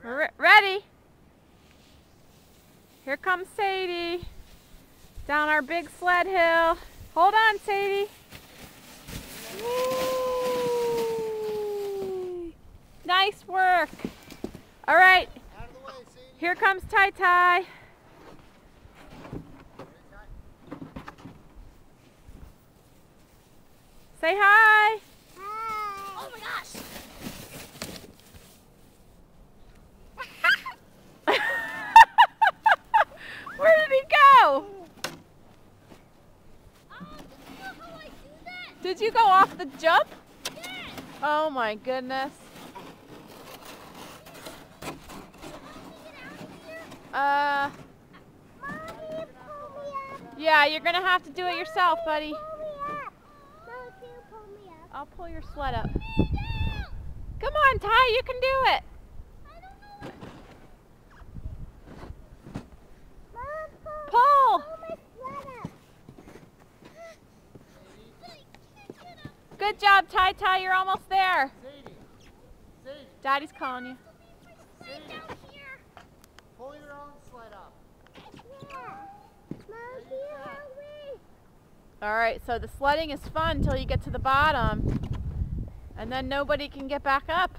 We're ready. Here comes Sadie. Down our big sled hill. Hold on, Sadie. Whee! Nice work. All right. Out of the way, Sadie. Here comes Tai Tai. Say hi. Hi. Oh my gosh. Where did he go? Did you go off the jump? Yes. Oh my goodness. Mommy, pull me up. Yeah, you're gonna have to do it yourself, buddy. Pull me up. No, you pull me up. I'll pull your sled up. Come on, Ty, you can do it. Mom, Pull. pull my sled up. Good job, Ty Ty, you're almost there. Sadie. Sadie. Daddy's calling you. Sadie. Pull your own sled up. Yeah. Mom, do you help me? All right, so the sledding is fun until you get to the bottom, and then nobody can get back up.